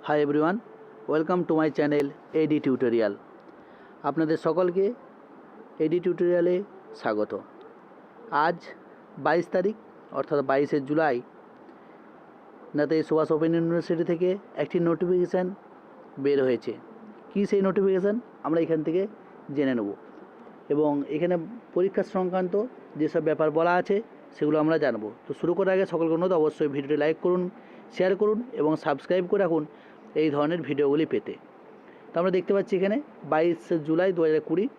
High everyone, welcome to my channel AD tutorial. আপনাদের সকলকে AD টিউটোরিয়ালে স্বাগত। আজ 22 তারিখ অর্থাৎ 22শে July Netaji Subhas Open University থেকে একটি নোটিফিকেশান বের হয়েছে। কি সেই নোটিফিকেশান আমরা এখান থেকে জেনে নেব এবং এখানে পরীক্ষা সংক্রান্ত যেসব ব্যাপার বলা আছে সেগুলো আমরা জানবো। তো শুরু করার আগে সকলকে অনুরোধ, অবশ্যই ভিডিওটি লাইক করুন, শেয়ার করুন এবং সাবস্ক্রাইব করে রাখুন এই ধরনের ভিডিওগুলি পেতে। তো আমরা দেখতে পাচ্ছি এখানে 22 July 2020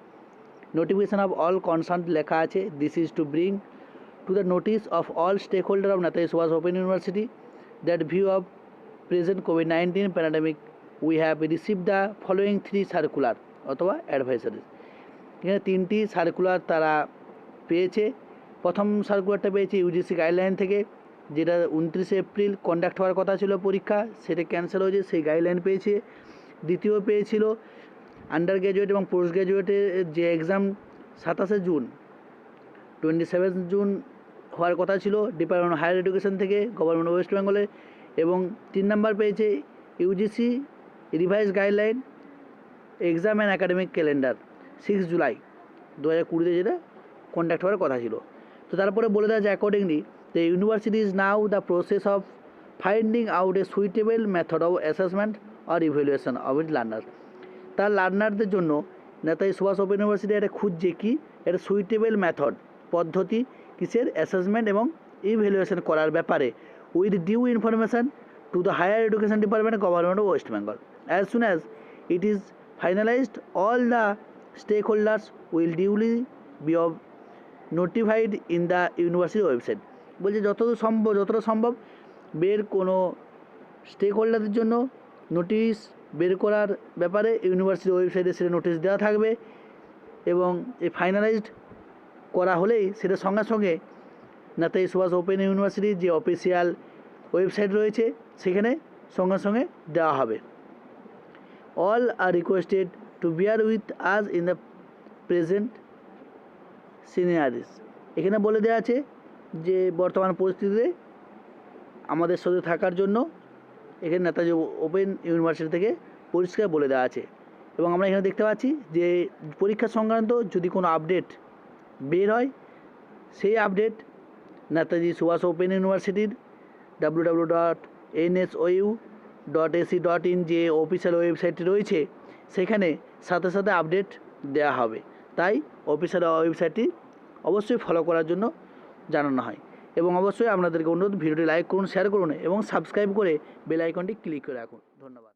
notification of all concern লেখা আছে। This is to bring to the notice of all stakeholder of Netaji Subhas Open University that view of present কোভিড-19 pandemic we have receive the following 3 circular অথবা অ্যাডভাইসারিজ। এখানে 3টি circular তারা পেয়েছে। প্রথম সার্কুলারটা পেয়েছে ইউজিসি গাইডলাইন থেকে, যেটা 29 এপ্রিল কন্ডাক্ট হওয়ার কথা ছিল পরীক্ষা, সেটা ক্যান্সেল হয়েছে, সেই গাইডলাইন পেয়েছে। দ্বিতীয় পেয়েছিল আন্ডার গ্র্যাজুয়েট এবং পোস্ট গ্র্যাজুয়েটের যে এক্সাম 27 জুন 27 জুন হওয়ার কথা ছিল ডিপার্টমেন্ট অফ হায়ার এডুকেশন থেকে, গভর্নমেন্ট ওয়েস্ট বেঙ্গলের। এবং 3 নাম্বার পেয়েছে UGC revise guideline exam and academic calendar 6 July 2020 যেটা কন্ডাক্ট হওয়ার কথা ছিল। তো তারপরে বলে দেওয়া যায় accordingly the university is now the process of finding out a suitable method of assessment or evaluation of it learner. তার লার্নারদের জন্য নেতাজি সুভাষ ওপেন ইউনিভার্সিটি এটা খুঁজছে কি, একটা সুইটেবল মেথড পদ্ধতি কিসের অ্যাসেসমেন্ট এবং ইভ্যালুয়েশন করার ব্যাপারে with due information to the higher education department government of West Bengal as soon as it is finalised all the stakeholders will duly be of notified in the university website. বলছে যতটা সম্ভব কোনো stake হোল্ডারদের জন্য notice বের করার ব্যাপারে university ওয়েবসাইটে সেটা নোটিশ দেওয়া থাকবে এবং এই ফাইনালাইজড করা হলেই সেটা সঙ্গে সঙ্গে নেতাজি সুভাষ ওপেন ইউনিভার্সিটির যে অফিসিয়াল ওয়েবসাইট রয়েছে সেখানে সঙ্গে সঙ্গে দেওয়া হবে। All are requested to bear with আজ ইন দ্য প্রেজেন্ট সিনিয়ারিস। এখানে বলে দেওয়া আছে যে বর্তমান পরিস্থিতিতে আমাদের সাথে থাকার জন্য এখানে নেতাজি ওপেন ইউনিভার্সিটি থেকে পরিষ্কার বলে দেওয়া আছে। এবং আমরা এখানে দেখতে পাচ্ছি যে পরীক্ষা সংক্রান্ত যদি কোনো আপডেট বের হয় সেই আপডেট নেতাজি সুভাষ ওপেন ইউনিভার্সিটির www.nsou.ac.in যে অফিসিয়াল ওয়েবসাইটটি রয়েছে সেখানে সাথে সাথে আপডেট দেওয়া হবে। তাই অফিসিয়াল ওয়েবসাইটটি অবশ্যই ফলো করার জন্য জানানো হয়। এবং অবশ্যই আপনাদেরকে অনুরোধ, ভিডিওটি লাইক করুন, শেয়ার করুন এবং সাবস্ক্রাইব করে বেল আইকনটি ক্লিক করে রাখুন। ধন্যবাদ।